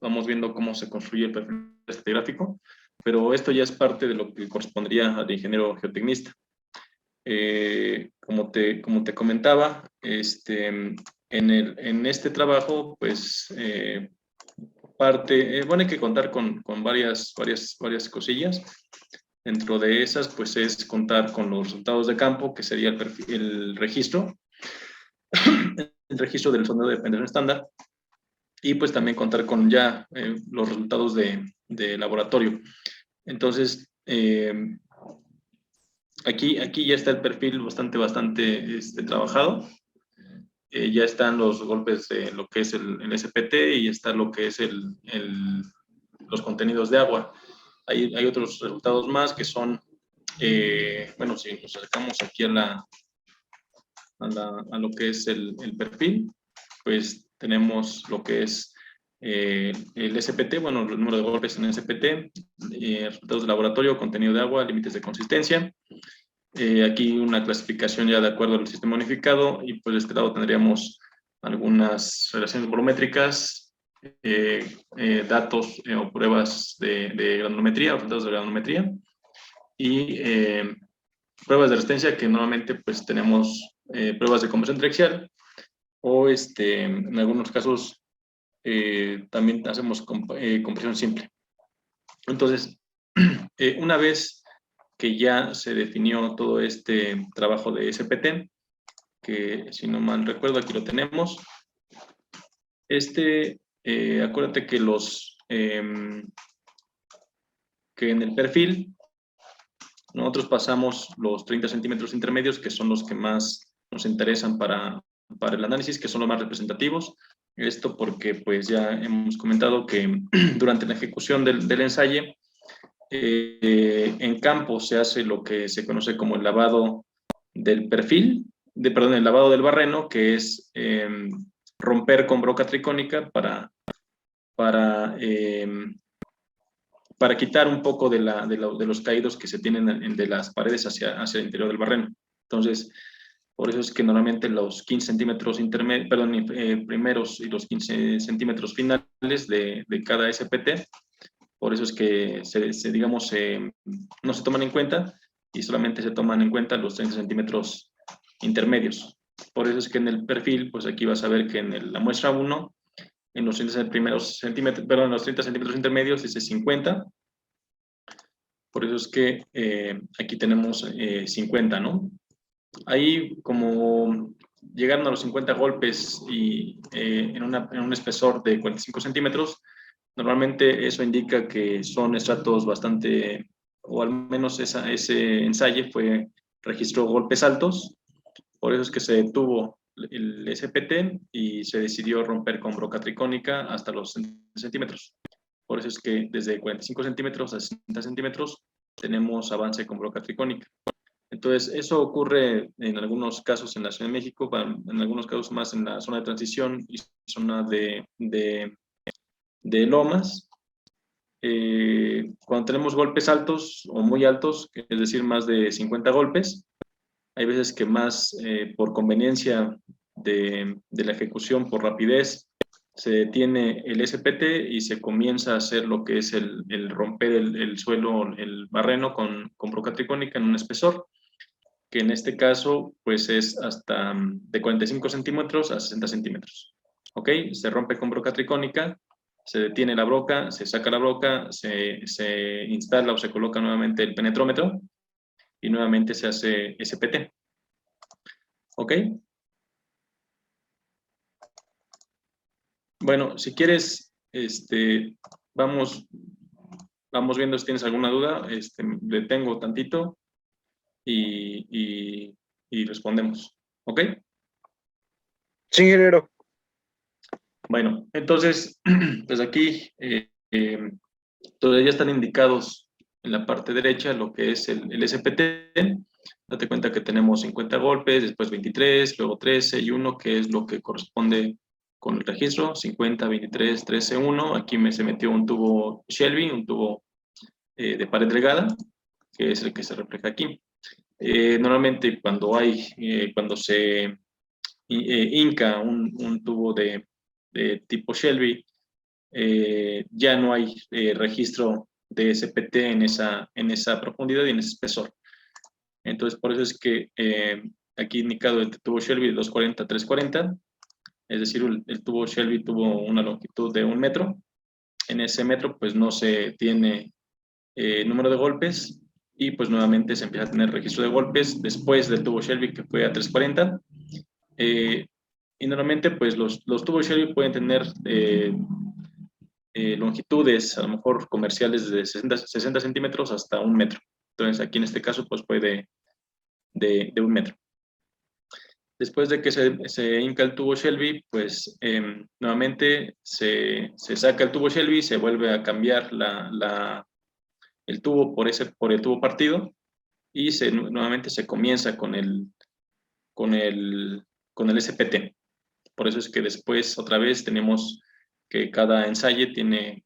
vamos viendo cómo se construye el perfil estratigráfico, pero esto ya es parte de lo que correspondería al ingeniero geotecnista. Como te comentaba, en este trabajo, pues, bueno, hay que contar con varias cosillas. Dentro de esas, pues, es contar con los resultados de campo, que sería el registro, el registro del sondeo de penetración estándar, y pues también contar con ya los resultados de laboratorio. Entonces, aquí ya está el perfil bastante trabajado. Ya están los golpes de lo que es el SPT y está lo que es los contenidos de agua. Hay otros resultados más que son, bueno, si nos acercamos aquí a lo que es el perfil, pues tenemos lo que es el SPT, bueno, el número de golpes en SPT, resultados de laboratorio, contenido de agua, límites de consistencia. Aquí una clasificación ya de acuerdo al sistema unificado, y pues de este lado tendríamos algunas relaciones volumétricas, datos o pruebas de granulometría, resultados de granulometría, y pruebas de resistencia, que normalmente pues tenemos pruebas de conversión triaxial, o en algunos casos también hacemos compresión simple. Entonces, una vez que ya se definió todo este trabajo de SPT, que si no mal recuerdo aquí lo tenemos, acuérdate que que en el perfil nosotros pasamos los 30 centímetros intermedios, que son los que más nos interesan para el análisis, que son los más representativos. Esto porque pues ya hemos comentado que durante la ejecución del ensayo, en campo se hace lo que se conoce como el lavado del perfil, el lavado del barreno, que es romper con broca tricónica para, eh, para quitar un poco de los caídos que se tienen de las paredes hacia el interior del barreno. Entonces, por eso es que normalmente los 15 centímetros primeros y los 15 centímetros finales de cada SPT, por eso es que digamos, no se toman en cuenta, y solamente se toman en cuenta los 30 centímetros intermedios. Por eso es que en el perfil, pues aquí vas a ver que en la muestra 1, en los 30 centímetros intermedios dice 50. Por eso es que aquí tenemos 50, ¿no? Ahí, como llegaron a los 50 golpes y en un espesor de 45 centímetros, normalmente eso indica que son estratos bastante, o al menos ese ensayo registró golpes altos. Por eso es que se detuvo el SPT y se decidió romper con broca tricónica hasta los 60 centímetros. Por eso es que desde 45 centímetros a 60 centímetros tenemos avance con broca tricónica. Entonces, eso ocurre en algunos casos en la Ciudad de México, en algunos casos más en la zona de transición y zona de lomas. Cuando tenemos golpes altos o muy altos, es decir, más de 50 golpes, hay veces que más por conveniencia de la ejecución, por rapidez, se detiene el SPT y se comienza a hacer lo que es el romper el suelo, el barreno con broca tricónica en un espesor, que en este caso pues es hasta de 45 centímetros a 60 centímetros. ¿Ok? Se rompe con broca tricónica, se detiene la broca, se saca la broca, se instala o se coloca nuevamente el penetrómetro y nuevamente se hace SPT. ¿Ok? Bueno, si quieres, vamos viendo si tienes alguna duda, detengo tantito y respondemos. ¿Ok? Sí, ingeniero. Bueno, entonces, pues aquí todavía ya están indicados en la parte derecha lo que es el SPT. Date cuenta que tenemos 50 golpes, después 23, luego 13 y 1, que es lo que corresponde con el registro. 50, 23, 13, 1. Aquí se metió un tubo Shelby, un tubo de pared delgada, que es el que se refleja aquí. Normalmente cuando se hinca un tubo de tipo Shelby ya no hay registro de SPT en esa profundidad y en ese espesor. Entonces, por eso es que aquí indicado el tubo Shelby 240-340, es decir, el tubo Shelby tuvo una longitud de 1 metro. En ese metro, pues no se tiene número de golpes y pues nuevamente se empieza a tener registro de golpes después del tubo Shelby que fue a 340. Y normalmente, pues los tubos Shelby pueden tener longitudes, a lo mejor comerciales, de 60 centímetros hasta 1 metro. Entonces, aquí en este caso, pues fue de 1 metro. Después de que se hinca el tubo Shelby, pues nuevamente se saca el tubo Shelby, se vuelve a cambiar el tubo por el tubo partido y nuevamente se comienza con el SPT. Por eso es que después otra vez tenemos que cada ensayo tiene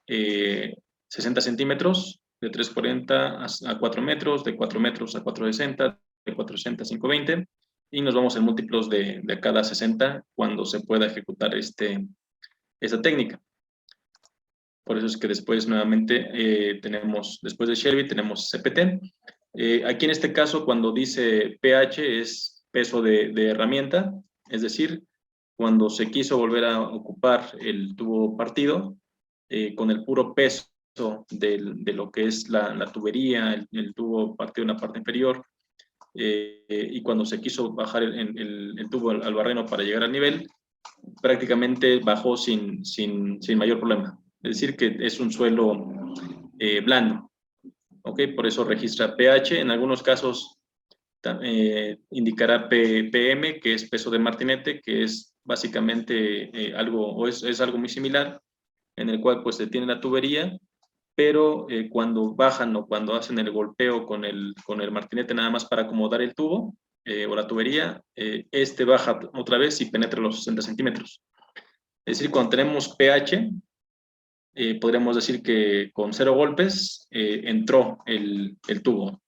60 centímetros, de 340 a 4 metros, de 4 metros a 460, de 460 a 520, y nos vamos en múltiplos de cada 60 cuando se pueda ejecutar esta técnica. Por eso es que después nuevamente después de Shelby tenemos CPT. Aquí en este caso, cuando dice pH es peso de herramienta, es decir, cuando se quiso volver a ocupar el tubo partido, con el puro peso de lo que es la tubería, el tubo partido en la parte inferior, y cuando se quiso bajar el tubo al barreno para llegar al nivel, prácticamente bajó sin mayor problema. Es decir, que es un suelo blando. ¿Ok? Por eso registra pH. En algunos casos indicará PM, que es peso de martinete, que es básicamente es algo muy similar, en el cual pues se tiene la tubería, pero cuando bajan o cuando hacen el golpeo con el martinete nada más para acomodar el tubo o la tubería, baja otra vez y penetra los 60 centímetros. Es decir, cuando tenemos pH, podríamos decir que con 0 golpes entró el tubo.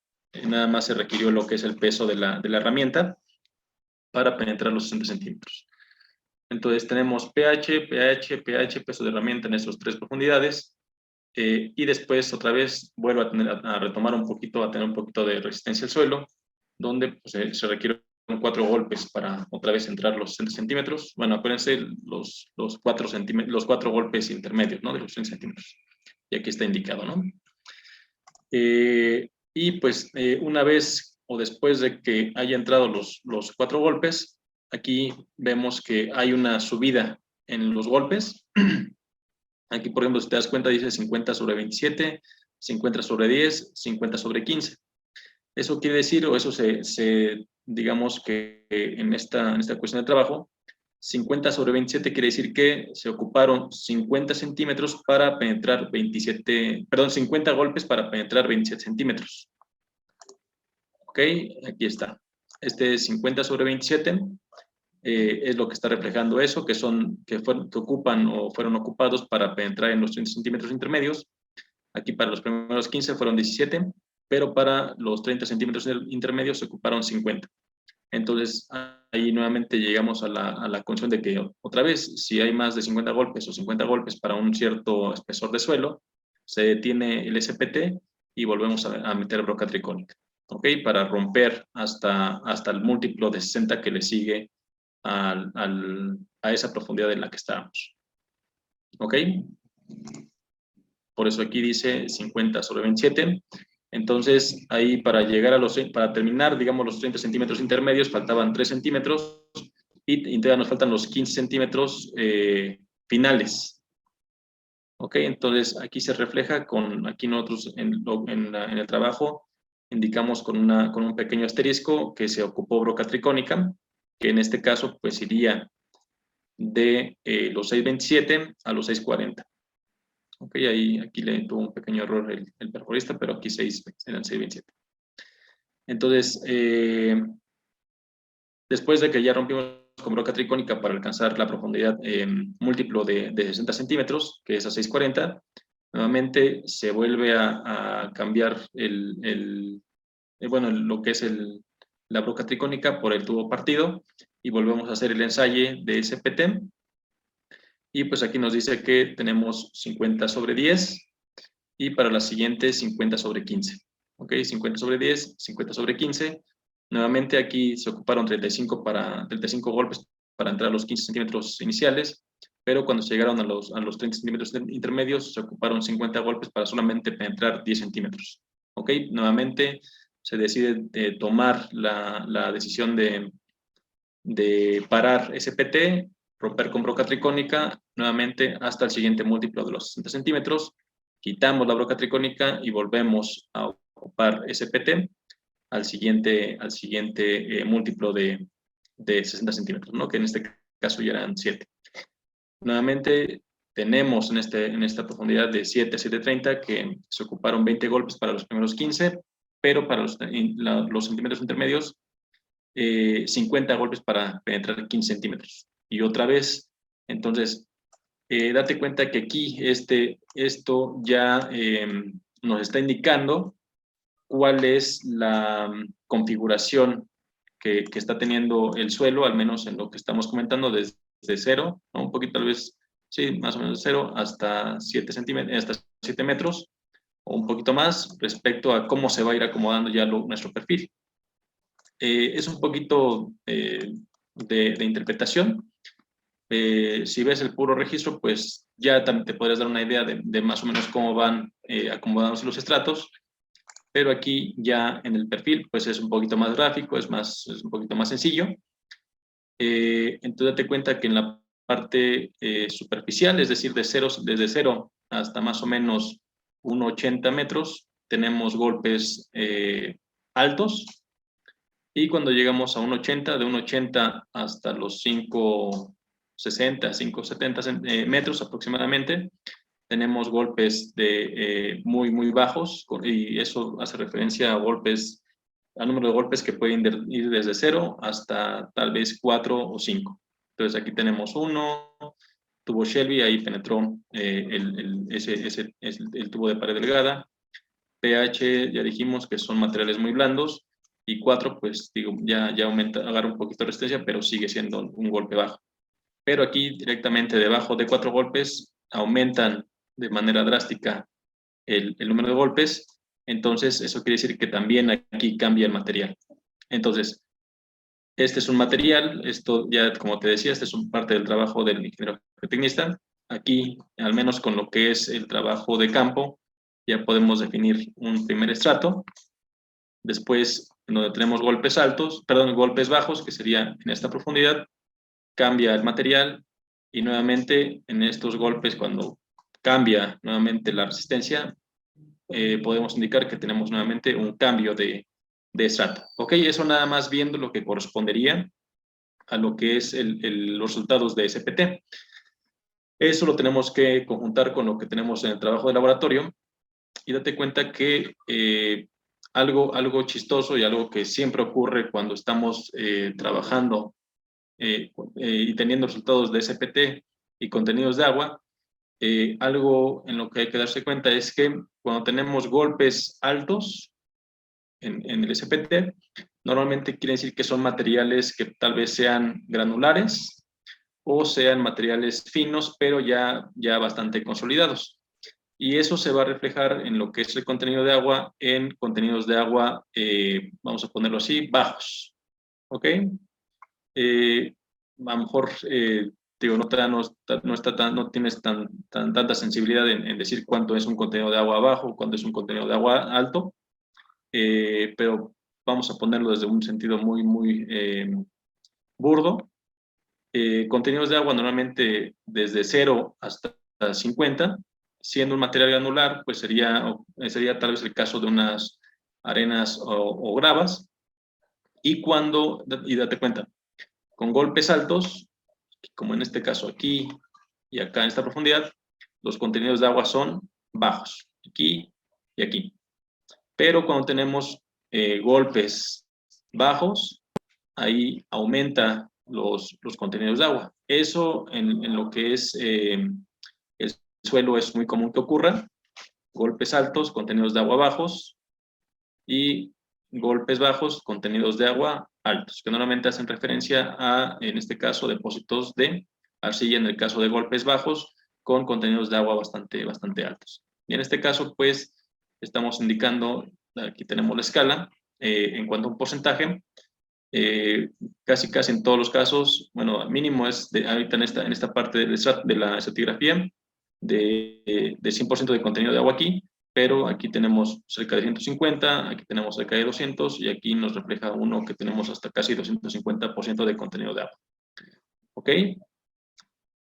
Nada más se requirió lo que es el peso de la herramienta para penetrar los 60 centímetros. Entonces tenemos pH, peso de herramienta en estas 3 profundidades, y después otra vez vuelvo a retomar a tener un poquito de resistencia al suelo, donde pues, se requieren 4 golpes para otra vez entrar los 60 centímetros. Bueno, acuérdense los 4 golpes intermedios, ¿no? De los 60 centímetros. Y aquí está indicado, ¿no? Y pues una vez o después de que haya entrado los 4 golpes, aquí vemos que hay una subida en los golpes. Aquí, por ejemplo, si te das cuenta, dice 50/27, 50/10, 50/15. Eso quiere decir, o eso digamos que en esta cuestión de trabajo, 50/27 quiere decir que se ocuparon 50 centímetros para penetrar 50 golpes para penetrar 27 centímetros. Ok, aquí está. Este 50/27 es lo que está reflejando eso, que ocupan o fueron ocupados para penetrar en los 30 centímetros intermedios. Aquí para los primeros 15 fueron 17, pero para los 30 centímetros intermedios se ocuparon 50. Entonces, ahí nuevamente llegamos a la conclusión de que, otra vez, si hay más de 50 golpes o 50 golpes para un cierto espesor de suelo, se detiene el SPT y volvemos a meter broca tricónica, ¿ok? Para romper hasta el múltiplo de 60 que le sigue a esa profundidad en la que estábamos. ¿Ok? Por eso aquí dice 50/27. Entonces, ahí para terminar, digamos, los 30 centímetros intermedios, faltaban 3 centímetros y todavía nos faltan los 15 centímetros finales. ¿Ok? Entonces, aquí se refleja aquí nosotros en el trabajo indicamos con un pequeño asterisco que se ocupó broca tricónica, que en este caso pues iría de los 627 a los 640. Ok, aquí le tuvo un pequeño error el perforista, pero aquí eran 627. Entonces, después de que ya rompimos con broca tricónica para alcanzar la profundidad múltiplo de 60 centímetros, que es a 640, nuevamente se vuelve a cambiar lo que es la broca tricónica por el tubo partido y volvemos a hacer el ensayo de SPT. Y pues aquí nos dice que tenemos 50 sobre 10 y para la siguiente 50 sobre 15. ¿Ok? 50 sobre 10, 50 sobre 15. Nuevamente aquí se ocuparon 35 golpes para entrar a los 15 centímetros iniciales, pero cuando se llegaron a los 30 centímetros intermedios se ocuparon 50 golpes para solamente penetrar 10 centímetros. ¿Ok? Nuevamente se decide tomar la decisión de parar SPT, romper con broca tricónica, nuevamente hasta el siguiente múltiplo de los 60 centímetros, quitamos la broca tricónica y volvemos a ocupar SPT al siguiente múltiplo de 60 centímetros, ¿no? Que en este caso ya eran 7. Nuevamente tenemos en esta profundidad de 7 a 7.30 que se ocuparon 20 golpes para los primeros 15, pero para los centímetros intermedios 50 golpes para penetrar 15 centímetros. Y otra vez, entonces, date cuenta que aquí esto ya nos está indicando cuál es la configuración que está teniendo el suelo, al menos en lo que estamos comentando, desde 0, ¿no? Un poquito tal vez, sí, más o menos de 0 hasta 7 centímetros, hasta 7 metros, o un poquito más, respecto a cómo se va a ir acomodando ya nuestro perfil. Es un poquito de interpretación. Si ves el puro registro, pues ya te podrías dar una idea de más o menos cómo van acomodándose los estratos, pero aquí ya en el perfil, pues es un poquito más gráfico, es un poquito más sencillo. Entonces date cuenta que en la parte superficial, es decir, desde 0 hasta más o menos 1,80 metros, tenemos golpes altos, y cuando llegamos a 1,80, de 1,80 hasta los 5,60, 5,70 metros aproximadamente, tenemos golpes muy bajos, y eso hace referencia a al número de golpes que pueden ir desde 0 hasta tal vez 4 o 5. Entonces aquí tenemos 1, tubo Shelby, ahí penetró el tubo de pared delgada. pH, ya dijimos que son materiales muy blandos, y 4, pues digo, ya aumenta, agarra un poquito de resistencia, pero sigue siendo un golpe bajo. Pero aquí directamente debajo de 4 golpes aumentan de manera drástica el número de golpes, entonces eso quiere decir que también aquí cambia el material. Entonces, este es un material, esto ya como te decía, este es un parte del trabajo del ingeniero geotecnista. Aquí, al menos con lo que es el trabajo de campo, ya podemos definir un primer estrato. Después, en donde tenemos golpes bajos, que sería en esta profundidad, cambia el material, y nuevamente en estos golpes, cuando cambia nuevamente la resistencia, podemos indicar que tenemos nuevamente un cambio de estrato. Ok, eso nada más viendo lo que correspondería a lo que es los resultados de SPT. Eso lo tenemos que conjuntar con lo que tenemos en el trabajo de laboratorio, y date cuenta que algo chistoso y algo que siempre ocurre cuando estamos trabajando y teniendo resultados de SPT y contenidos de agua, algo en lo que hay que darse cuenta es que cuando tenemos golpes altos en el SPT, normalmente quiere decir que son materiales que tal vez sean granulares o sean materiales finos, pero ya bastante consolidados. Y eso se va a reflejar en lo que es el contenido de agua, en contenidos de agua, vamos a ponerlo así, bajos. ¿Ok? A lo mejor, digo, no tienes tanta sensibilidad en decir cuánto es un contenido de agua bajo, cuánto es un contenido de agua alto, pero vamos a ponerlo desde un sentido muy burdo. Contenidos de agua normalmente desde 0 hasta 50, siendo un material granular, pues sería tal vez el caso de unas arenas o gravas, y date cuenta, con golpes altos, como en este caso aquí y acá en esta profundidad, los contenidos de agua son bajos, aquí y aquí. Pero cuando tenemos golpes bajos, ahí aumenta los contenidos de agua. Eso en lo que es el suelo es muy común que ocurra: golpes altos, contenidos de agua bajos, y golpes bajos, contenidos de agua altos, que normalmente hacen referencia a, en este caso, depósitos de arcilla en el caso de golpes bajos con contenidos de agua bastante altos. Y en este caso, pues, estamos indicando, aquí tenemos la escala, en cuanto a un porcentaje, casi en todos los casos, bueno, mínimo es ahorita en esta parte de la estratigrafía, de 100% de contenido de agua aquí, pero aquí tenemos cerca de 150, aquí tenemos cerca de 200 y aquí nos refleja uno que tenemos hasta casi 250% de contenido de agua. ¿Ok?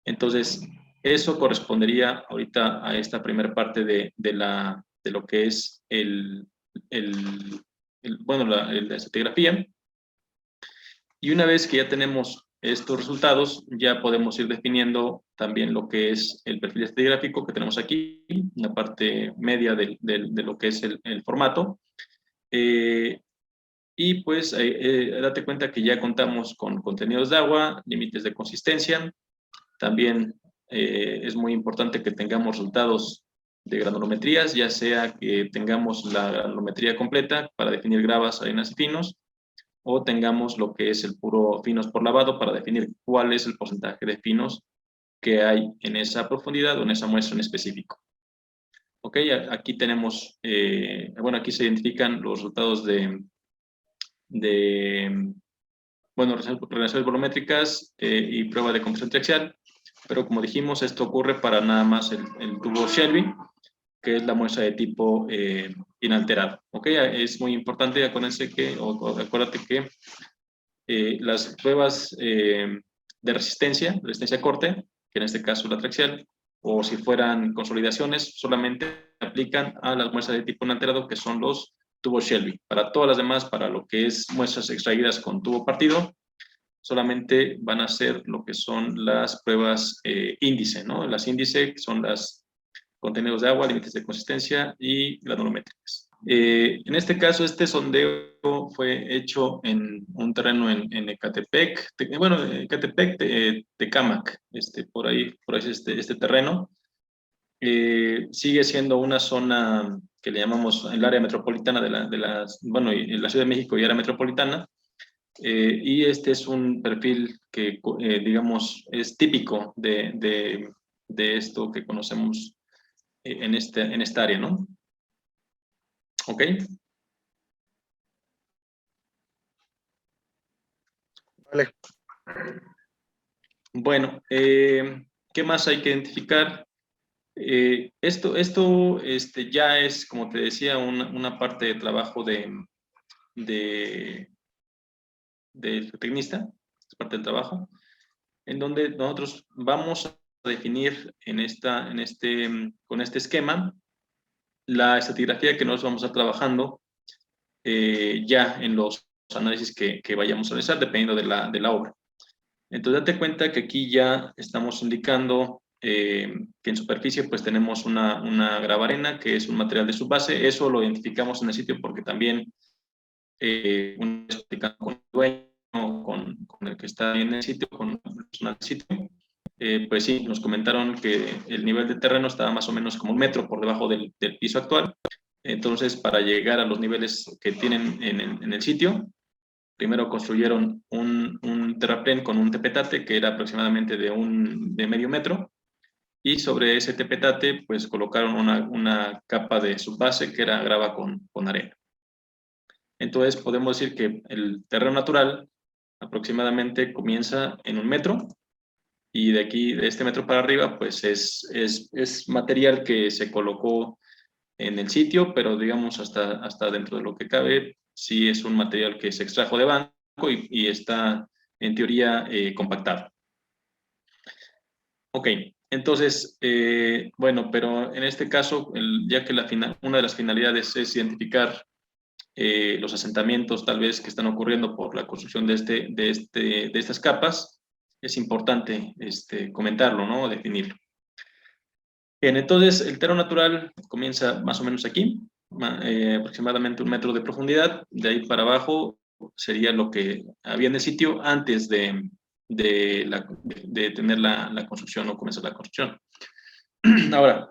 Entonces, eso correspondería ahorita a esta primera parte de lo que es la estratigrafía. Y una vez que ya tenemos estos resultados, ya podemos ir definiendo también lo que es el perfil estratigráfico que tenemos aquí, la parte media de lo que es el formato. Y pues date cuenta que ya contamos con contenidos de agua, límites de consistencia. También es muy importante que tengamos resultados de granulometrías, ya sea que tengamos la granulometría completa para definir gravas, arenas y finos, o tengamos lo que es el puro finos por lavado para definir cuál es el porcentaje de finos que hay en esa profundidad o en esa muestra en específico. Ok, aquí tenemos, bueno, aquí se identifican los resultados bueno, relaciones volumétricas y prueba de compresión triaxial, pero como dijimos, esto ocurre para nada más el tubo Shelby, que es la muestra de tipo inalterado. ¿Ok? Es muy importante, acuérdense que, acuérdate que las pruebas de resistencia corte, que en este caso la triaxial, o si fueran consolidaciones, solamente aplican a las muestras de tipo inalterado, que son los tubos Shelby. Para todas las demás, para lo que es muestras extraídas con tubo partido, solamente van a ser lo que son las pruebas índice, ¿no? Las índice son las contenidos de agua, límites de consistencia y granulométricas. En este caso, este sondeo fue hecho en un terreno en Ecatepec, Ecatepec, Tecámac, por ahí es este terreno. Sigue siendo una zona que le llamamos el área metropolitana bueno, en la Ciudad de México y área metropolitana, y este es un perfil que, digamos, es típico de esto que conocemos en esta área, ¿no? ¿Ok? Vale. Bueno, ¿qué más hay que identificar? Esto ya es, como te decía, una parte de trabajo del tecnista, es parte del trabajo, en donde nosotros vamos a definir con este esquema la estratigrafía que nos vamos a estar trabajando ya en los análisis que vayamos a realizar, dependiendo de la obra. Entonces, date cuenta que aquí ya estamos indicando que en superficie pues tenemos una gravarena, que es un material de subbase. Eso lo identificamos en el sitio porque también una vez platicando con el dueño, con el que está en el sitio, con el personal del sitio, pues sí, nos comentaron que el nivel de terreno estaba más o menos como 1 metro por debajo del piso actual. Entonces, para llegar a los niveles que tienen en el sitio, primero construyeron un terraplén con un tepetate que era aproximadamente de medio metro, y sobre ese tepetate pues colocaron una capa de subbase que era grava con arena. Entonces podemos decir que el terreno natural aproximadamente comienza en 1 metro, y de aquí, de este metro para arriba, pues es material que se colocó en el sitio, pero digamos hasta dentro de lo que cabe, sí es un material que se extrajo de banco y está en teoría compactado. Ok, entonces, bueno, pero en este caso, ya que una de las finalidades es identificar los asentamientos tal vez que están ocurriendo por la construcción de estas capas, es importante comentarlo, ¿no? Definirlo. Bien, entonces el terreno natural comienza más o menos aquí, aproximadamente 1 metro de profundidad. De ahí para abajo sería lo que había en el sitio antes de tener la construcción o comenzar la construcción. Ahora,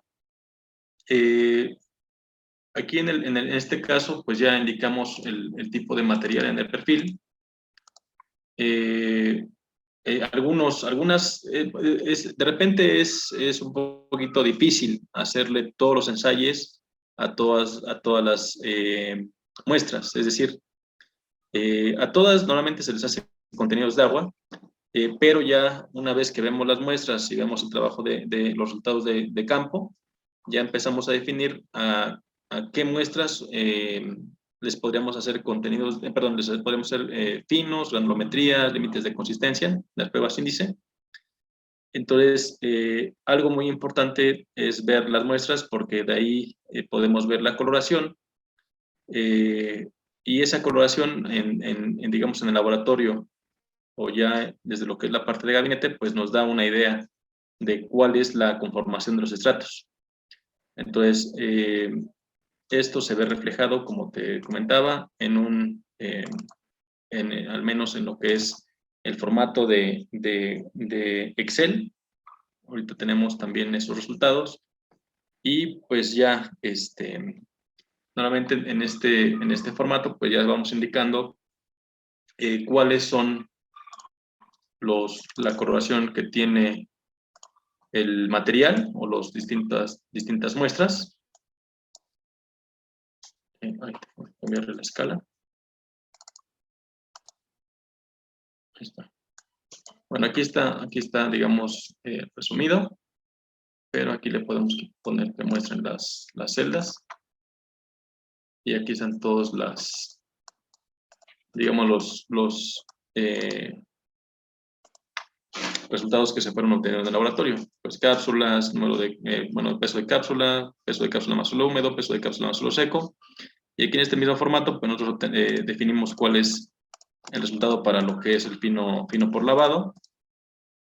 aquí en este caso, pues ya indicamos el tipo de material en el perfil. de repente es un poquito difícil hacerle todos los ensayos a todas las muestras, es decir, a todas normalmente se les hace contenidos de agua, pero ya una vez que vemos las muestras y vemos el trabajo de los resultados de campo, ya empezamos a definir a qué muestras les podríamos hacer contenidos, perdón, les podríamos hacer finos, granulometría, límites de consistencia, las pruebas índice. Entonces, algo muy importante es ver las muestras porque de ahí podemos ver la coloración y esa coloración digamos, en el laboratorio o ya desde lo que es la parte de gabinete, pues nos da una idea de cuál es la conformación de los estratos. Entonces, esto se ve reflejado, como te comentaba, al menos en lo que es el formato de Excel. Ahorita tenemos también esos resultados. Y pues ya, normalmente en este formato, pues ya vamos indicando cuáles son la coloración que tiene el material o las distintas muestras. Cambiarle la escala. Ahí está. Bueno, aquí está, digamos, resumido, pero aquí le podemos poner que muestren las celdas. Y aquí están todos digamos, los resultados que se fueron obteniendo en el laboratorio. Pues cápsulas, número peso de cápsula más suelo húmedo, peso de cápsula más suelo seco. Y aquí en este mismo formato, pues nosotros definimos cuál es el resultado para lo que es el fino por lavado.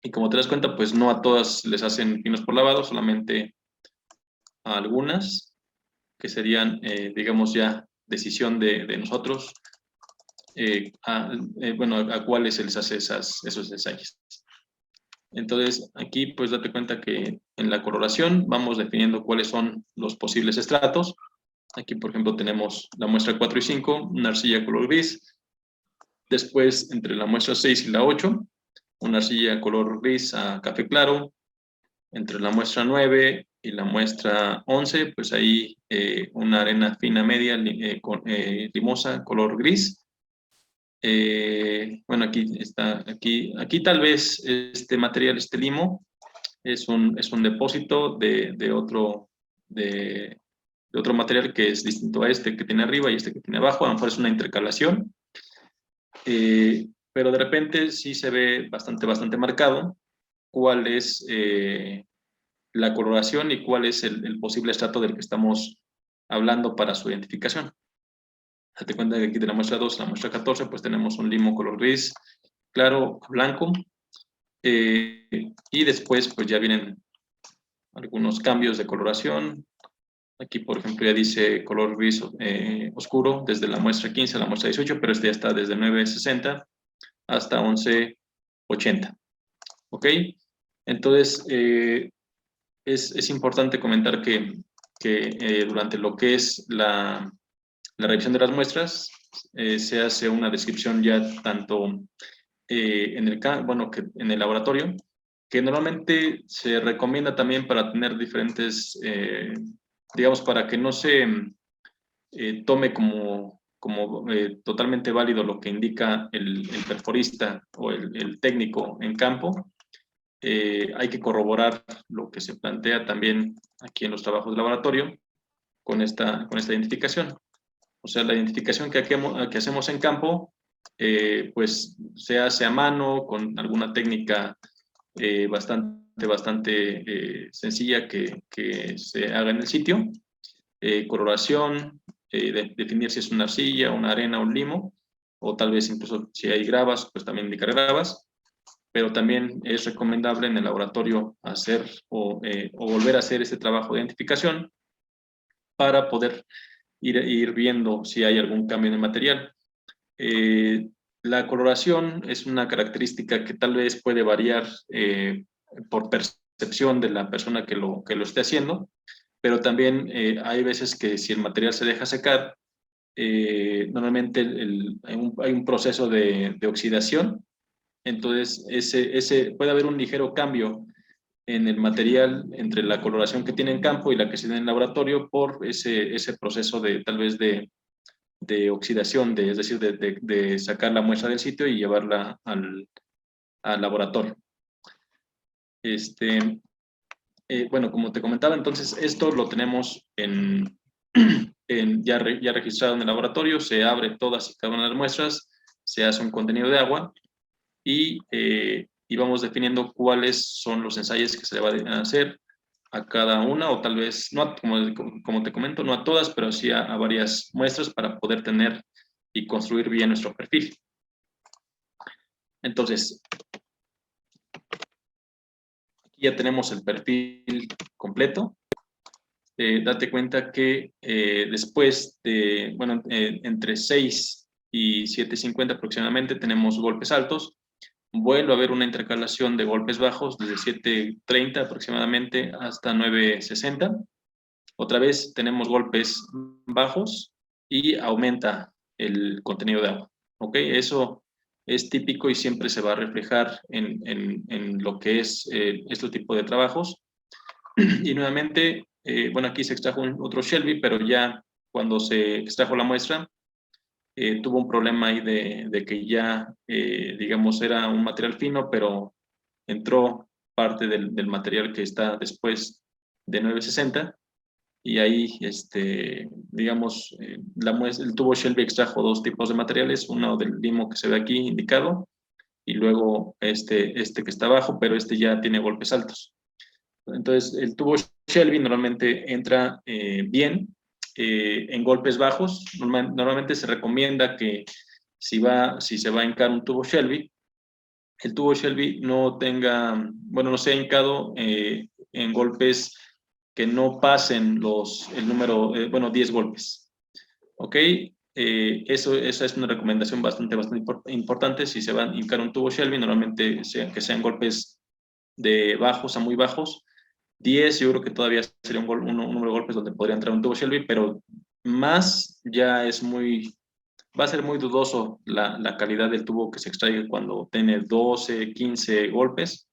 Y como te das cuenta, pues no a todas les hacen finos por lavado, solamente a algunas, que serían, digamos, ya decisión de nosotros, a cuáles se les hace esos ensayos. Entonces, aquí pues date cuenta que en la coloración vamos definiendo cuáles son los posibles estratos. Aquí, por ejemplo, tenemos la muestra 4 y 5, una arcilla color gris. Después, entre la muestra 6 y la 8, una arcilla color gris a café claro. Entre la muestra 9 y la muestra 11, pues ahí una arena fina media limosa color gris. Bueno, aquí tal vez este material, este limo, es un depósito de otro material que es distinto a este que tiene arriba y este que tiene abajo. A lo mejor es una intercalación, pero de repente sí se ve bastante marcado cuál es la coloración y cuál es el posible estrato del que estamos hablando para su identificación. Date cuenta que aquí de la muestra 2 a la muestra 14, pues tenemos un limo color gris claro, blanco, y después pues ya vienen algunos cambios de coloración. Aquí, por ejemplo, ya dice color gris oscuro desde la muestra 15 a la muestra 18, pero este ya está desde 960 hasta 1180. ¿Ok? Entonces, es importante comentar que durante lo que es la revisión de las muestras, se hace una descripción ya tanto que en el laboratorio, que normalmente se recomienda también para tener diferentes, digamos, para que no se tome como totalmente válido lo que indica el perforista o el técnico en campo. Hay que corroborar lo que se plantea también aquí en los trabajos de laboratorio con esta identificación. O sea, la identificación que hacemos en campo, pues se hace a mano con alguna técnica bastante sencilla que se haga en el sitio. Coloración, definir si es una arcilla, una arena o un limo, o tal vez incluso si hay gravas, pues también indicar gravas. Pero también es recomendable en el laboratorio hacer o volver a hacer este trabajo de identificación para poder ir viendo si hay algún cambio en el material. La coloración es una característica que tal vez puede variar por percepción de la persona que lo esté haciendo, pero también hay veces que si el material se deja secar, normalmente hay un proceso de oxidación Entonces, puede haber un ligero cambio en el material entre la coloración que tiene en campo y la que se da en laboratorio por ese proceso de tal vez de oxidación, es decir, de sacar la muestra del sitio y llevarla al laboratorio. Bueno, como te comentaba, entonces esto lo tenemos ya registrado en el laboratorio, se abre todas y cada una de las muestras, se hace un contenido de agua y vamos definiendo cuáles son los ensayos que se le van a hacer a cada una, o tal vez, no, como te comento, no a todas, pero sí a varias muestras para poder tener y construir bien nuestro perfil. Entonces, aquí ya tenemos el perfil completo. Date cuenta que después de, bueno, entre 6 y 7.50 aproximadamente tenemos golpes altos. Vuelve a haber una intercalación de golpes bajos desde 7.30 aproximadamente hasta 9.60. Otra vez tenemos golpes bajos y aumenta el contenido de agua. ¿Ok? Eso es típico y siempre se va a reflejar en lo que es este tipo de trabajos. Y nuevamente, bueno, aquí se extrajo otro Shelby, pero ya cuando se extrajo la muestra, tuvo un problema ahí de que ya, digamos, era un material fino, pero entró parte del material que está después de 9.60 y ahí, digamos, el tubo Shelby extrajo dos tipos de materiales, uno del limo que se ve aquí indicado y luego este que está abajo, pero este ya tiene golpes altos. Entonces, el tubo Shelby normalmente entra bien en golpes bajos. Normalmente se recomienda que si se va a hincar un tubo Shelby, el tubo Shelby no tenga, bueno, no sea hincado en golpes que no pasen el número, bueno, 10 golpes. ¿Ok? Esa es una recomendación bastante importante. Si se va a hincar un tubo Shelby, normalmente que sean golpes de bajos a muy bajos. 10, yo creo que todavía sería un número de golpes donde podría entrar un tubo Shelby, pero más ya va a ser muy dudoso la calidad del tubo que se extraiga cuando tiene 12, 15 golpes.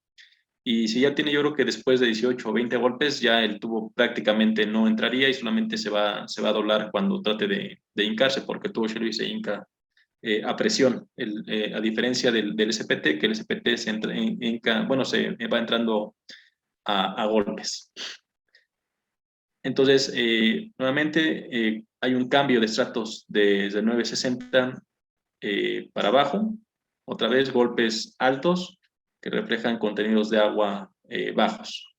Y si ya tiene, yo creo que después de 18 o 20 golpes, ya el tubo prácticamente no entraría y solamente se va a doblar cuando trate de hincarse, porque el tubo Shelby se hinca a presión, a diferencia del SPT, que el SPT se hinca, bueno, se va entrando a golpes. Entonces, nuevamente hay un cambio de estratos desde 9.60 para abajo, otra vez golpes altos que reflejan contenidos de agua bajos.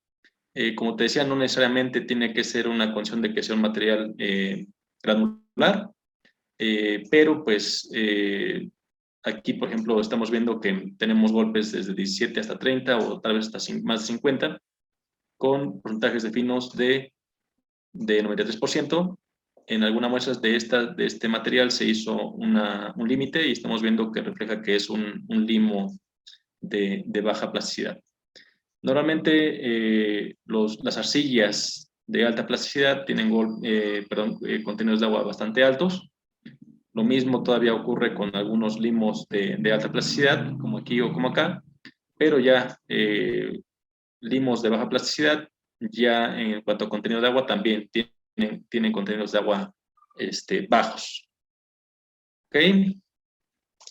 Como te decía, no necesariamente tiene que ser una condición de que sea un material granular, pero pues aquí, por ejemplo, estamos viendo que tenemos golpes desde 17 hasta 30 o tal vez hasta más de 50, con porcentajes de finos de 93%. En algunas muestras de este material se hizo un límite y estamos viendo que refleja que es un limo de baja plasticidad. Normalmente las arcillas de alta plasticidad tienen contenidos de agua bastante altos. Lo mismo todavía ocurre con algunos limos de alta plasticidad, como aquí o como acá, pero ya limos de baja plasticidad, ya en cuanto a contenido de agua, también tienen contenidos de agua bajos. ¿Ok?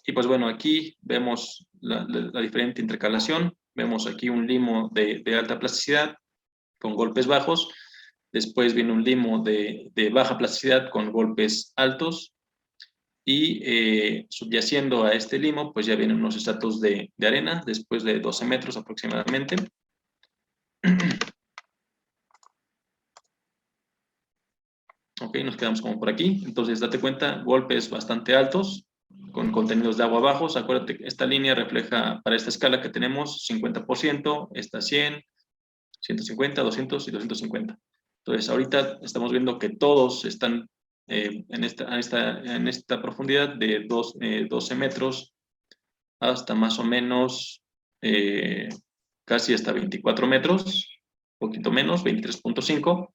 Y pues bueno, aquí vemos la diferente intercalación. Vemos aquí un limo de alta plasticidad con golpes bajos. Después viene un limo de baja plasticidad con golpes altos. Y subyaciendo a este limo, pues ya vienen unos estratos de arena, después de 12 metros aproximadamente. Ok, nos quedamos como por aquí. Entonces, date cuenta, golpes bastante altos, con contenidos de agua bajos. Acuérdate que esta línea refleja, para esta escala que tenemos, 50%, esta 100, 150, 200 y 250. Entonces, ahorita estamos viendo que todos están en esta profundidad de 12 metros hasta más o menos casi hasta 24 metros, un poquito menos, 23.5,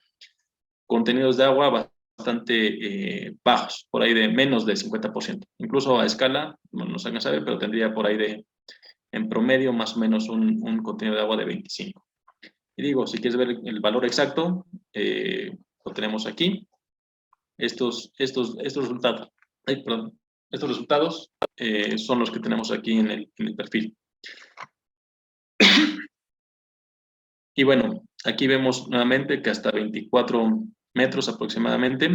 contenidos de agua bastante bajos, por ahí de menos del 50%. Incluso a escala, no nos hagan saber, pero tendría por ahí de en promedio más o menos un contenido de agua de 25. Y digo, si quieres ver el valor exacto, lo tenemos aquí. Estos resultados, perdón, estos resultados son los que tenemos aquí en el perfil. Y bueno, aquí vemos nuevamente que hasta 24 metros aproximadamente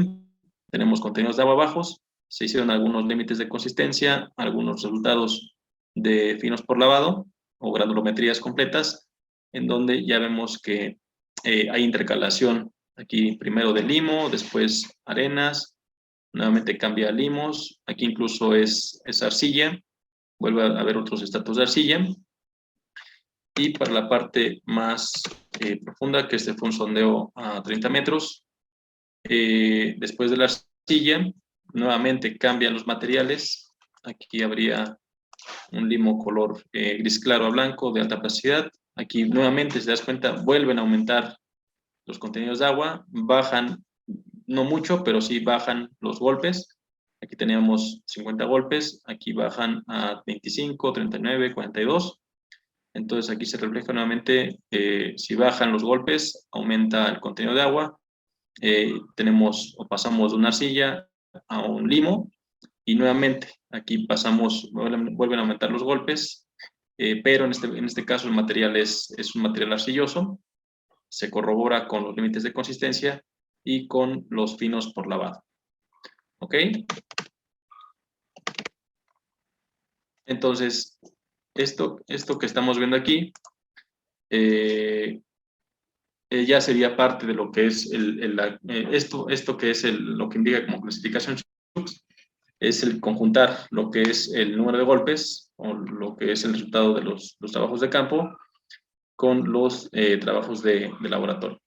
tenemos contenidos de agua bajos. Se hicieron algunos límites de consistencia, algunos resultados de finos por lavado o granulometrías completas, en donde ya vemos que hay intercalación aquí primero de limo, después arenas, nuevamente cambia a limos, aquí incluso es arcilla, vuelve a haber otros estratos de arcilla. Y para la parte más profunda, que este fue un sondeo a 30 metros, después de la arcilla, nuevamente cambian los materiales. Aquí habría un limo color gris claro a blanco de alta plasticidad. Aquí nuevamente, si te das cuenta, vuelven a aumentar los contenidos de agua, bajan, no mucho, pero sí bajan los golpes. Aquí teníamos 50 golpes, aquí bajan a 25, 39, 42. Entonces aquí se refleja nuevamente, si bajan los golpes, aumenta el contenido de agua. Tenemos o pasamos de una arcilla a un limo y nuevamente aquí pasamos, vuelven a aumentar los golpes, pero en este caso el material es un material arcilloso, se corrobora con los límites de consistencia y con los finos por lavado. ¿Ok? Entonces, esto que estamos viendo aquí ya sería parte de lo que es esto que es lo que indica como clasificación, es el conjuntar lo que es el número de golpes o lo que es el resultado de los trabajos de campo con los trabajos de laboratorio.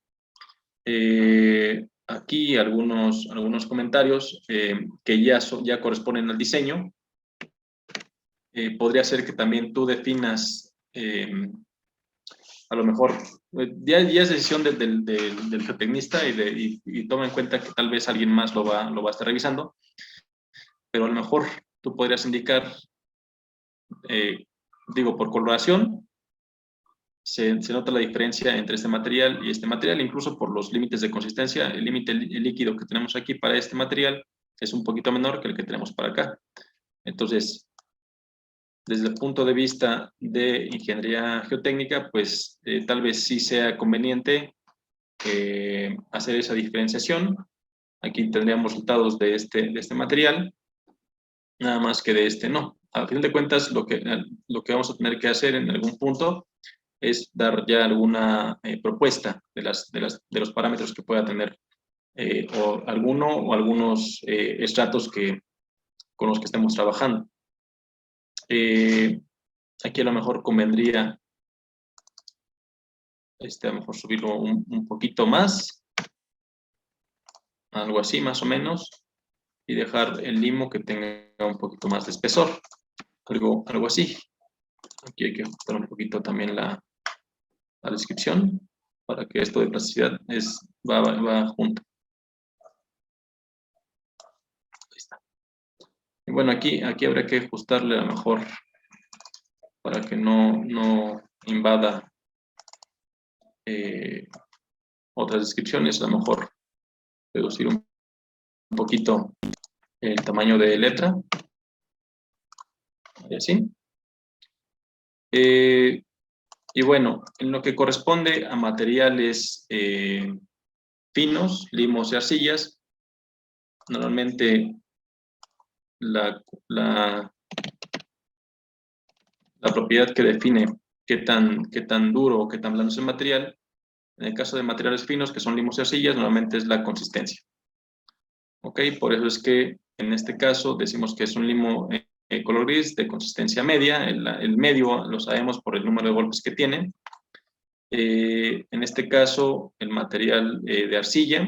Aquí algunos comentarios que ya corresponden al diseño. Podría ser que también tú definas, a lo mejor, ya es decisión del geotecnista y toma en cuenta que tal vez alguien más lo va a estar revisando, pero a lo mejor tú podrías indicar, digo, por coloración, se nota la diferencia entre este material y este material, incluso por los límites de consistencia. El límite líquido que tenemos aquí para este material es un poquito menor que el que tenemos para acá. Entonces, desde el punto de vista de ingeniería geotécnica, pues tal vez sí sea conveniente hacer esa diferenciación. Aquí tendríamos resultados de este material, nada más que de este no. A fin de cuentas, lo que vamos a tener que hacer en algún punto es dar ya alguna propuesta de los parámetros que pueda tener o algunos estratos con los que estemos trabajando. Aquí a lo mejor convendría a lo mejor subirlo un poquito más, algo así más o menos, y dejar el limo que tenga un poquito más de espesor, algo así. Aquí hay que ajustar un poquito también la descripción para que esto de plasticidad va junto. Ahí está. Y bueno, aquí habría que ajustarle a lo mejor para que no invada otras descripciones, a lo mejor reducir un poquito el tamaño de letra y así. Y bueno, en lo que corresponde a materiales finos, limos y arcillas, normalmente la propiedad que define qué tan duro o qué tan blando es el material, en el caso de materiales finos, que son limos y arcillas, normalmente es la consistencia. ¿Ok? Por eso es que en este caso decimos que es un limo color gris de consistencia media. El medio lo sabemos por el número de golpes que tiene. En este caso, el material de arcilla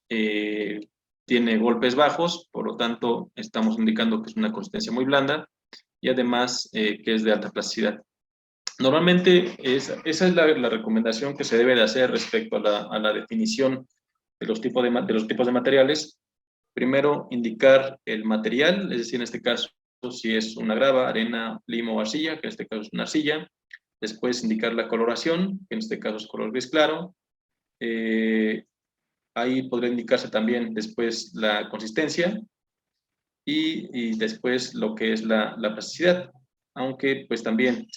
tiene golpes bajos, por lo tanto, estamos indicando que es una consistencia muy blanda y además que es de alta plasticidad. Normalmente, esa es la recomendación que se debe de hacer respecto a la definición de los tipos de materiales. Primero, indicar el material, es decir, en este caso, si es una grava, arena, limo o arcilla, que en este caso es una arcilla. Después indicar la coloración, que en este caso es color gris claro. Ahí podría indicarse también después la consistencia y después lo que es la plasticidad. Aunque pues también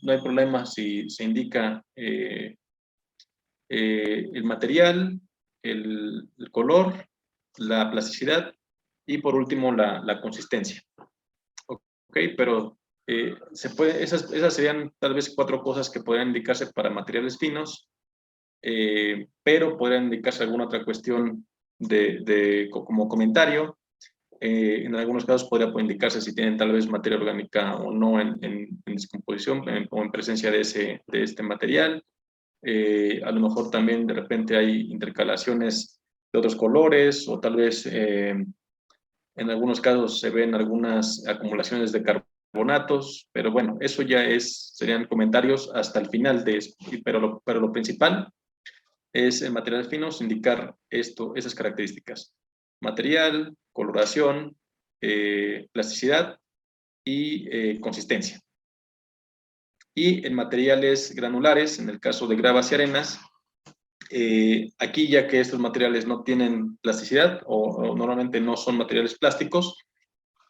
no hay problema si se indica el material, el color, la plasticidad y por último la consistencia. Ok, pero esas serían tal vez 4 cosas que podrían indicarse para materiales finos, pero podrían indicarse alguna otra cuestión como comentario. En algunos casos podría indicarse si tienen tal vez materia orgánica o no en descomposición o en presencia de este material. A lo mejor también de repente hay intercalaciones de otros colores o tal vez en algunos casos se ven algunas acumulaciones de carbonatos, pero bueno, eso ya serían comentarios hasta el final de esto, pero lo principal es en materiales finos indicar esas características: material, coloración, plasticidad y consistencia. Y en materiales granulares, en el caso de gravas y arenas, aquí ya que estos materiales no tienen plasticidad o normalmente no son materiales plásticos,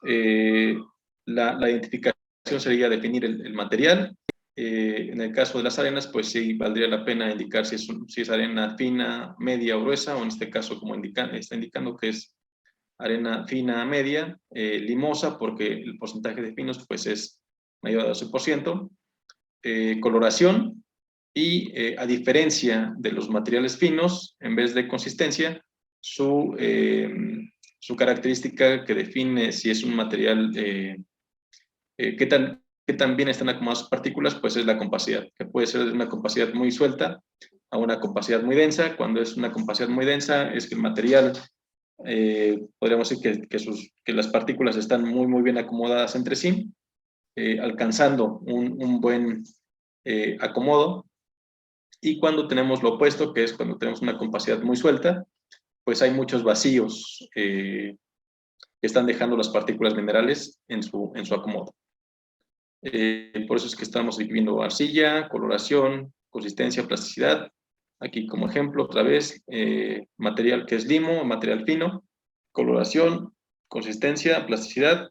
la identificación sería definir el material. En el caso de las arenas, pues sí valdría la pena indicar si es arena fina, media o gruesa, o en este caso como está indicando que es arena fina media, limosa, porque el porcentaje de finos pues es mayor a 12%, coloración, y a diferencia de los materiales finos, en vez de consistencia, su característica que define si es un material, qué tan bien están acomodadas sus partículas, pues es la compacidad, que puede ser de una compacidad muy suelta a una compacidad muy densa. Cuando es una compacidad muy densa, es que el material, podríamos decir que las partículas están muy, muy bien acomodadas entre sí, alcanzando un buen acomodo. Y cuando tenemos lo opuesto, que es cuando tenemos una compacidad muy suelta, pues hay muchos vacíos que están dejando las partículas minerales en su acomodo. Por eso es que estamos viendo arcilla, coloración, consistencia, plasticidad. Aquí como ejemplo, otra vez, material que es limo, material fino, coloración, consistencia, plasticidad.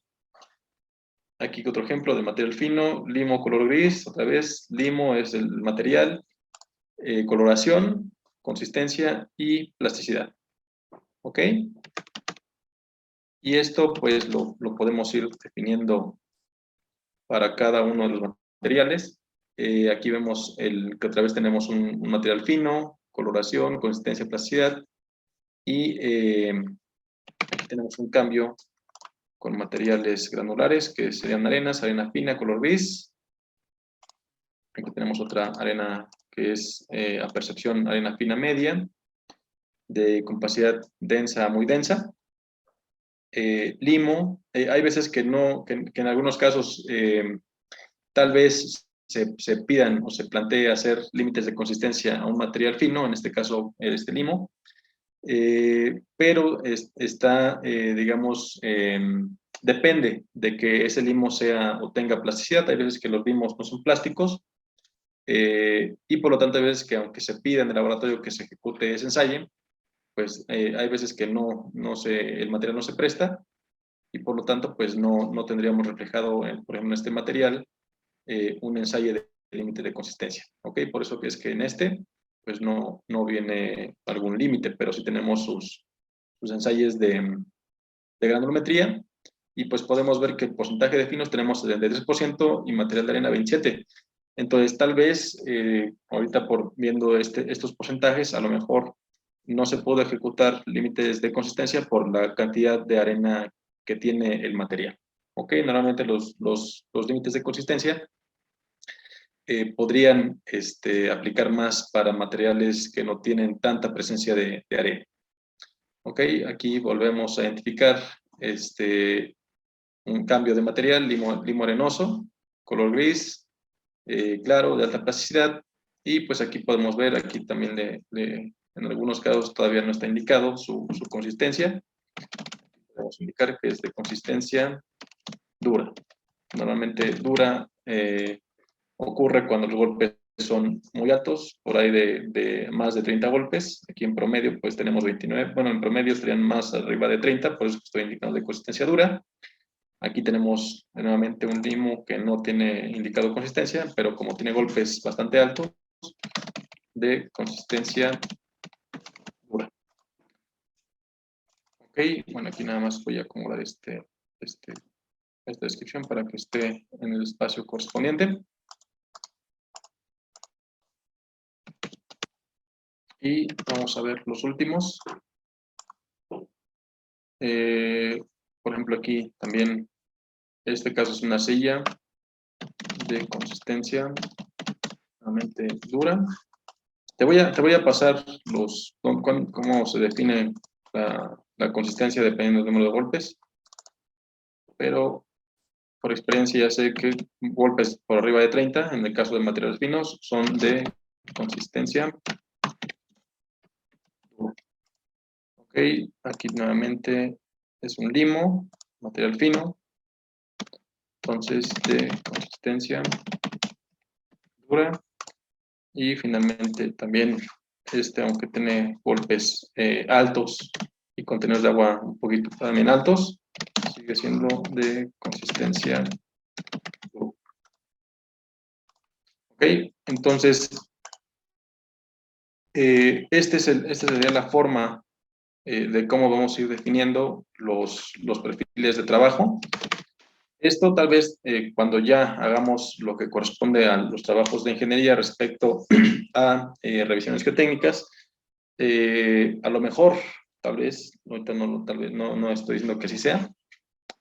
Aquí otro ejemplo de material fino, limo color gris, otra vez, limo es el material, coloración, consistencia y plasticidad. ¿Ok? Y esto pues lo podemos ir definiendo para cada uno de los materiales. Aquí vemos que otra vez tenemos un material fino, coloración, consistencia, plasticidad, y aquí tenemos un cambio con materiales granulares, que serían arenas, arena fina, color gris. Aquí tenemos otra arena que es a percepción arena fina media, de compacidad densa a muy densa. Limo, hay veces que en algunos casos tal vez se pidan o se plantee hacer límites de consistencia a un material fino, en este caso este limo, pero está, digamos, depende de que ese limo sea o tenga plasticidad. Hay veces que los limos no son plásticos, y por lo tanto hay veces que aunque se pida en el laboratorio que se ejecute ese ensayo, pues hay veces que el material no se presta, y por lo tanto pues no tendríamos reflejado, por ejemplo, en este material, un ensayo de límite de consistencia. ¿Ok? Por eso que es que en este pues no viene algún límite, pero sí tenemos sus ensayos de granulometría, y pues podemos ver que el porcentaje de finos tenemos 73% y material de arena 27%. Entonces, tal vez, ahorita viendo estos porcentajes, a lo mejor no se pudo ejecutar límites de consistencia por la cantidad de arena que tiene el material. ¿Ok? Normalmente los límites de consistencia podrían aplicar más para materiales que no tienen tanta presencia de arena. ¿Ok? Aquí volvemos a identificar un cambio de material, limo arenoso, color gris, claro, de alta plasticidad, y pues aquí podemos ver, aquí también en algunos casos todavía no está indicado su consistencia. Podemos indicar que es de consistencia dura. Normalmente dura ocurre cuando los golpes son muy altos, por ahí de más de 30 golpes. Aquí en promedio pues tenemos 29, bueno, en promedio estarían más arriba de 30, por eso estoy indicando de consistencia dura. Aquí tenemos nuevamente un limo que no tiene indicado consistencia, pero como tiene golpes bastante altos, de consistencia dura. Ok, bueno, aquí nada más voy a acomodar esta descripción para que esté en el espacio correspondiente. Y vamos a ver los últimos. Por ejemplo, aquí también, este caso es una silla de consistencia realmente dura. Te voy a pasar cómo se define la consistencia dependiendo del número de golpes, pero por experiencia ya sé que golpes por arriba de 30, en el caso de materiales finos, son de consistencia dura. Ok, aquí nuevamente es un limo, material fino, entonces de consistencia dura. Y finalmente también, aunque tiene golpes altos y contenidos de agua un poquito también altos, sigue siendo de consistencia dura. Ok, entonces, esta sería la forma de cómo vamos a ir definiendo los perfiles de trabajo. Esto tal vez cuando ya hagamos lo que corresponde a los trabajos de ingeniería respecto a revisiones geotécnicas, a lo mejor, tal vez, ahorita tal vez no estoy diciendo que así sea,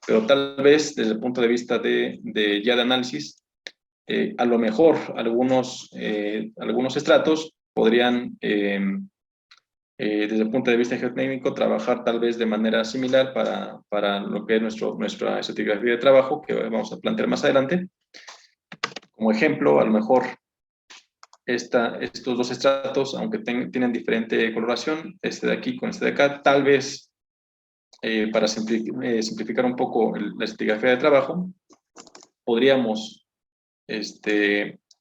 pero tal vez desde el punto de vista ya de análisis, a lo mejor algunos estratos podrían desde el punto de vista geotécnico, trabajar tal vez de manera similar para lo que es nuestra estratigrafía de trabajo, que vamos a plantear más adelante. Como ejemplo, a lo mejor estos dos estratos, aunque tienen diferente coloración, este de aquí con este de acá, tal vez para simplificar un poco la estratigrafía de trabajo, podríamos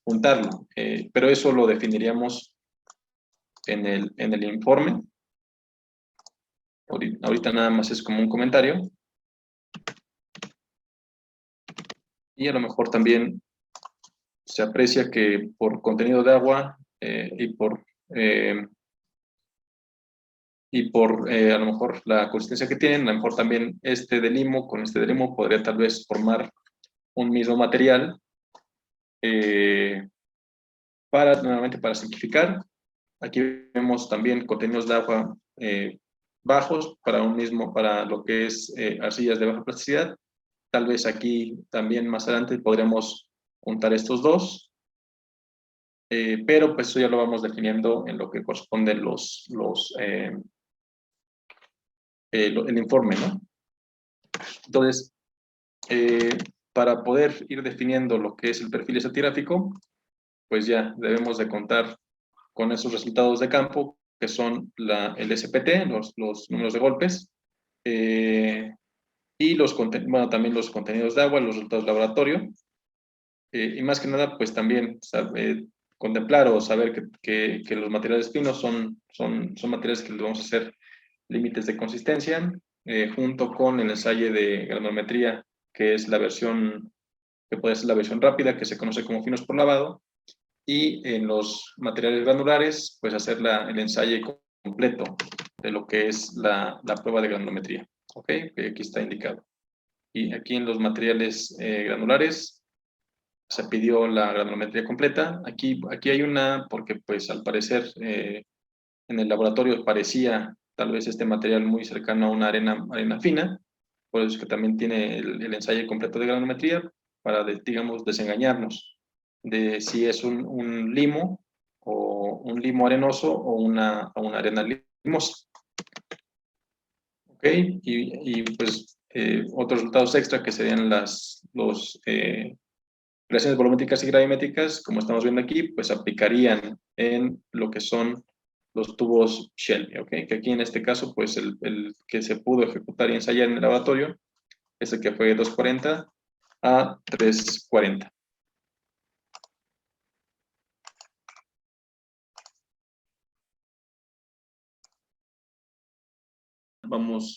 juntarlo, pero eso lo definiríamos en el informe. Ahorita nada más es como un comentario. Y a lo mejor también se aprecia que por contenido de agua y por a lo mejor la consistencia que tienen, a lo mejor también de limo con de limo podría tal vez formar un mismo material nuevamente para simplificar. Aquí vemos también contenidos de agua bajos para lo que es arcillas de baja plasticidad. Tal vez aquí también más adelante podríamos juntar estos dos, pero pues eso ya lo vamos definiendo en lo que corresponden el informe, ¿no? Entonces, para poder ir definiendo lo que es el perfil estratigráfico, pues ya debemos de contar con esos resultados de campo, que son el SPT, los números de golpes, y también los contenidos de agua, los resultados de laboratorio, y más que nada, pues también contemplar o saber que los materiales finos son materiales que les vamos a hacer límites de consistencia, junto con el ensayo de granulometría, que es la versión, que puede ser la versión rápida, que se conoce como finos por lavado, y en los materiales granulares, pues hacer el ensayo completo de lo que es la prueba de granulometría, ¿ok? Que aquí está indicado. Y aquí en los materiales granulares se pidió la granulometría completa. Aquí hay una, porque pues al parecer en el laboratorio parecía tal vez este material muy cercano a una arena fina, por eso es que también tiene el ensayo completo de granulometría para, digamos, desengañarnos de si es un limo o un limo arenoso o una arena limosa. ¿Ok? Y pues otros resultados extra que serían las relaciones volumétricas y gravimétricas, como estamos viendo aquí, pues aplicarían en lo que son los tubos Shelby, ¿ok? Que aquí en este caso, pues el que se pudo ejecutar y ensayar en el laboratorio es el que fue 240 a 340. Vamos